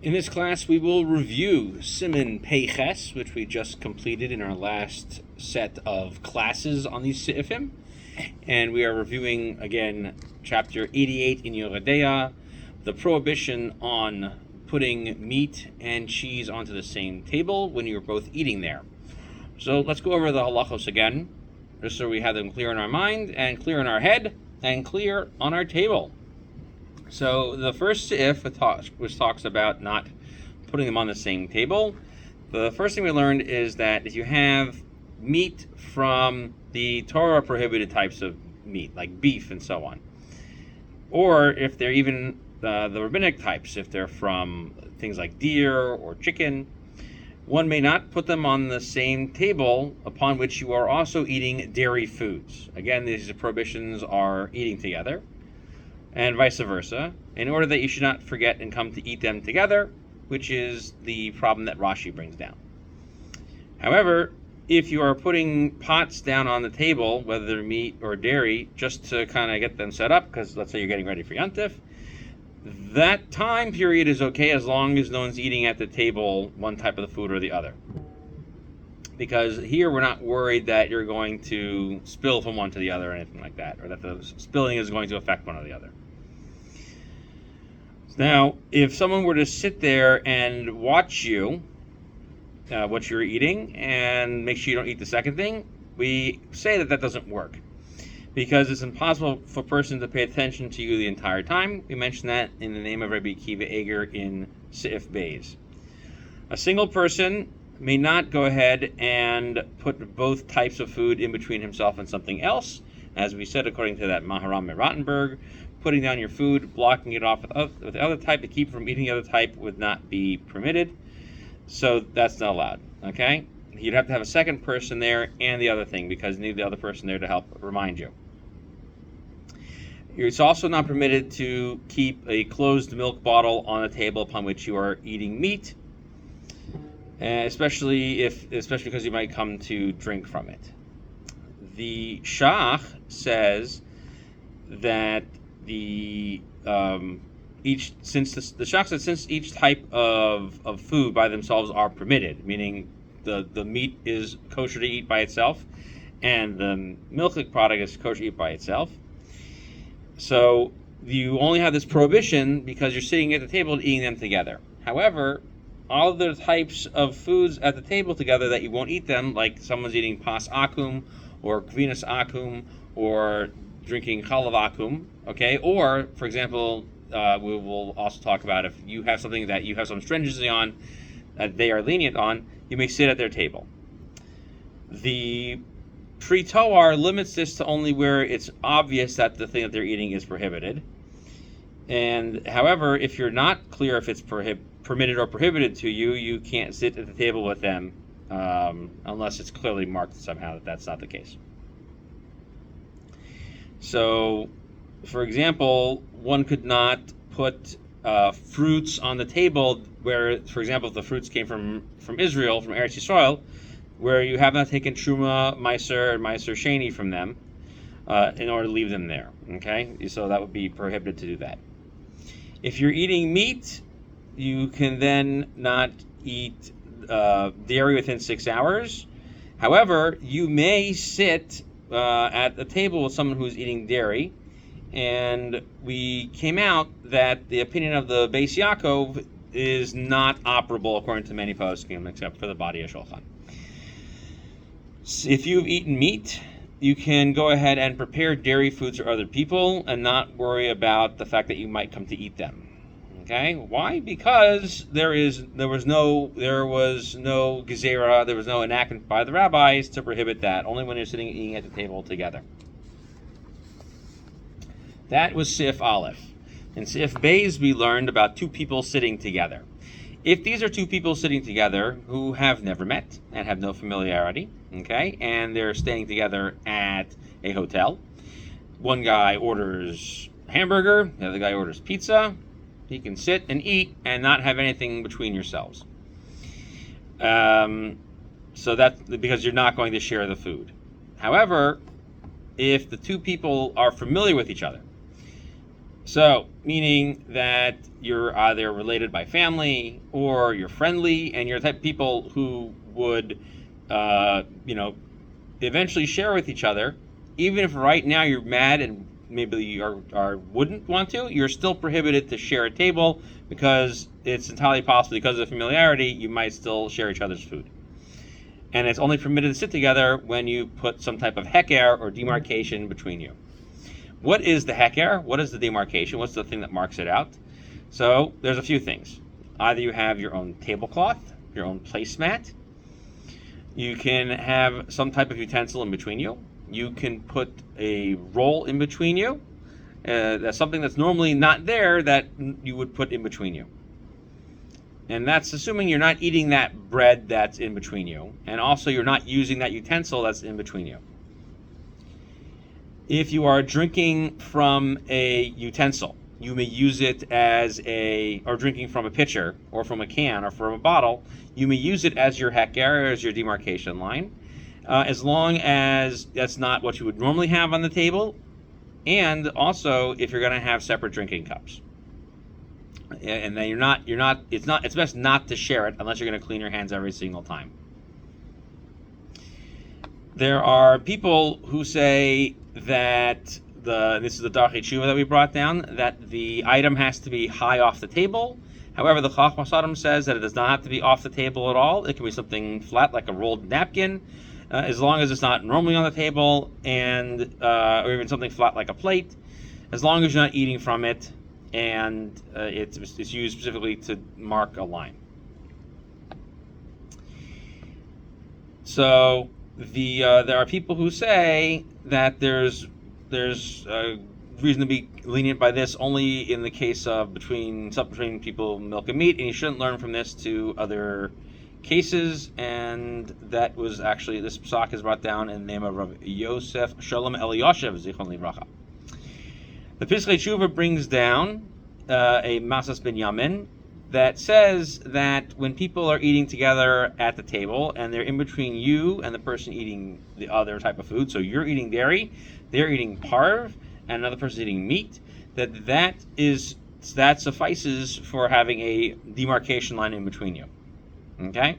In this class, we will review Siman Peiches, which we just completed in our last set of classes on these Seifim. And we are reviewing, again, chapter 88 in Yoreh, the prohibition on putting meat and cheese onto the same table when you're both eating there. So let's go over the halachos again, just so we have them clear in our mind, and clear in our head, and clear on our table. So the first seif, which talks about not putting them on the same table, the first thing we learned is that if you have meat from the Torah prohibited types of meat, like beef and so on, or if they're even the rabbinic types, if they're from things like deer or chicken, one may not put them on the same table upon which you are also eating dairy foods. Again, these prohibitions are eating together, and vice versa, in order that you should not forget and come to eat them together, which is the problem that Rashi brings down. However, if you are putting pots down on the table, whether they're meat or dairy, just to kind of get them set up, because let's say you're getting ready for Yontif, that time period is okay as long as no one's eating at the table one type of the food or the other. Because here we're not worried that you're going to spill from one to the other or anything like that, or that the spilling is going to affect one or the other. Now, if someone were to sit there and watch you, what you're eating, and make sure you don't eat the second thing, we say that doesn't work, because it's impossible for a person to pay attention to you the entire time. We mentioned that in the name of Rabbi Akiva Eger in Seif Beis. A single person may not go ahead and put both types of food in between himself and something else. As we said, according to that Maharam at Rottenberg, putting down your food, blocking it off with the other type to keep from eating the other type would not be permitted. So that's not allowed, okay? You'd have to have a second person there and the other thing, because you need the other person there to help remind you. It's also not permitted to keep a closed milk bottle on a table upon which you are eating meat, especially because you might come to drink from it. The Shach says that since each type of food by themselves are permitted, meaning the meat is kosher to eat by itself, and the milk product is kosher to eat by itself. So you only have this prohibition because you're sitting at the table and eating them together. However, all of the types of foods at the table together that you won't eat them, like someone's eating pas akum or kvinas akum or drinking chalav akum, okay? Or, for example, we will also talk about if you have something that you have some stringency on, that they are lenient on, you may sit at their table. The Pri Toar limits this to only where it's obvious that the thing that they're eating is prohibited. And however, if you're not clear if it's permitted or prohibited to you, you can't sit at the table with them unless it's clearly marked somehow that that's not the case. So, for example, one could not put fruits on the table where, for example, if the fruits came from Israel, from Eretz Yisrael, where you have not taken Truma, Meiser, and Meiser Sheni from them in order to leave them there, okay? So that would be prohibited to do that. If you're eating meat, you can then not eat dairy within 6 hours. However, you may sit at the table with someone who's eating dairy, and we came out that the opinion of the Beis Yaakov is not operable according to many poskim, except for the body of Shulchan. If you've eaten meat, you can go ahead and prepare dairy foods for other people and not worry about the fact that you might come to eat them. Okay? Why? Because there was no gezerah, there was no enactment by the rabbis to prohibit that, only when you're sitting and eating at the table together. That was Seif Aleph. In Seif Beis, we learned about two people sitting together. If these are two people sitting together who have never met and have no familiarity, okay, and they're staying together at a hotel, one guy orders hamburger, the other guy orders pizza, he can sit and eat and not have anything between yourselves. So that's because you're not going to share the food. However, if the two people are familiar with each other, So, meaning that you're either related by family or you're friendly, and you're the type of people who would, eventually share with each other, even if right now you're mad and maybe you wouldn't want to, you're still prohibited to share a table because it's entirely possible because of familiarity you might still share each other's food. And it's only permitted to sit together when you put some type of heker or demarcation between you. What is the heker? What is the demarcation? What's the thing that marks it out? So there's a few things. Either you have your own tablecloth, your own placemat. You can have some type of utensil in between you. You can put a roll in between you. That's something that's normally not there that you would put in between you. And that's assuming you're not eating that bread that's in between you. And also you're not using that utensil that's in between you. If you are drinking from a utensil, you may use it or drinking from a pitcher, or from a can, or from a bottle, you may use it as your heker, as your demarcation line, as long as that's not what you would normally have on the table, and also if you're going to have separate drinking cups. And then it's best not to share it unless you're going to clean your hands every single time. There are people who say that this is the Darchei Tshuva that we brought down, that the item has to be high off the table. However, the Chachmas Adam says that it does not have to be off the table at all. It can be something flat like a rolled napkin, as long as it's not normally on the table, or even something flat like a plate, as long as you're not eating from it, and it's used specifically to mark a line. So there are people who say that there's reason to be lenient by this only in the case of between people milk and meat, and you shouldn't learn from this to other cases. And that was actually, this psak is brought down in the name of Rav Yosef Shalom Eliashiv Zichron Livracha. The Pischei Tshuva brings down a Masas Binyamin that says that when people are eating together at the table and they're in between you and the person eating the other type of food, so you're eating dairy, they're eating parv, and another person's eating meat, that suffices for having a demarcation line in between you. Okay?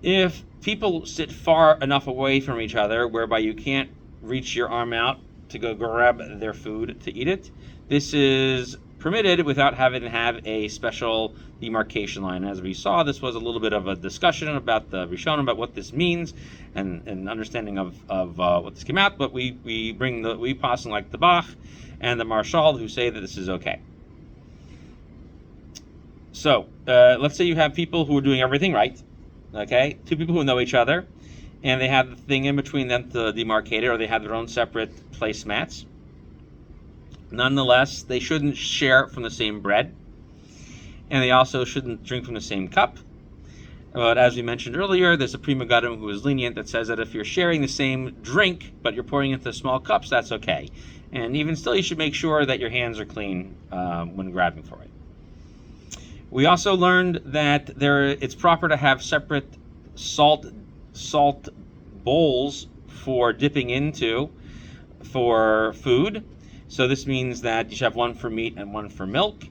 If people sit far enough away from each other whereby you can't reach your arm out to go grab their food to eat it, this is permitted without having to have a special demarcation line. As we saw, this was a little bit of a discussion about the Rishonim, about what this means, and understanding of what this came out. But we pass like the Bach and the Marshal, who say that this is okay. So let's say you have people who are doing everything right. Okay, two people who know each other, and they have the thing in between them to demarcate it, or they have their own separate placemats. Nonetheless, they shouldn't share from the same bread, and they also shouldn't drink from the same cup. But as we mentioned earlier, there's a Prima Gadim who is lenient that says that if you're sharing the same drink, but you're pouring into small cups, that's okay. And even still, you should make sure that your hands are clean when grabbing for it. We also learned that it's proper to have separate salt bowls for dipping into for food. So this means that you should have one for meat and one for milk,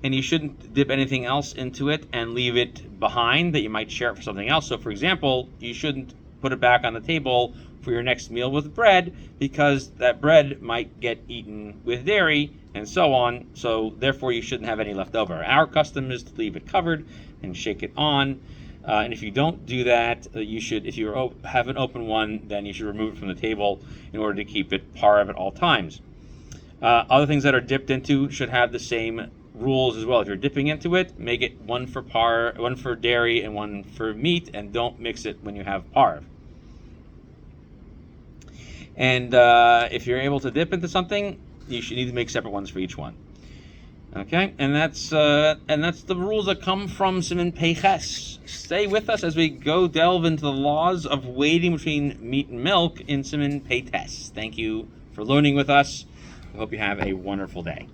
and you shouldn't dip anything else into it and leave it behind that you might share it for something else. So for example, you shouldn't put it back on the table for your next meal with bread, because that bread might get eaten with dairy and so on. So therefore you shouldn't have any left over. Our custom is to leave it covered and shake it on. And if you don't do that, you should, if you have an open one, then you should remove it from the table in order to keep it parv at all times. Other things that are dipped into should have the same rules as well. If you're dipping into it, make it one for dairy and one for meat, and don't mix it when you have parv. And if you're able to dip into something, you should need to make separate ones for each one. Okay, and that's the rules that come from Siman Peiches. Stay with us as we go delve into the laws of weighting between meat and milk in Siman Peiches. Thank you for learning with us. I hope you have a wonderful day.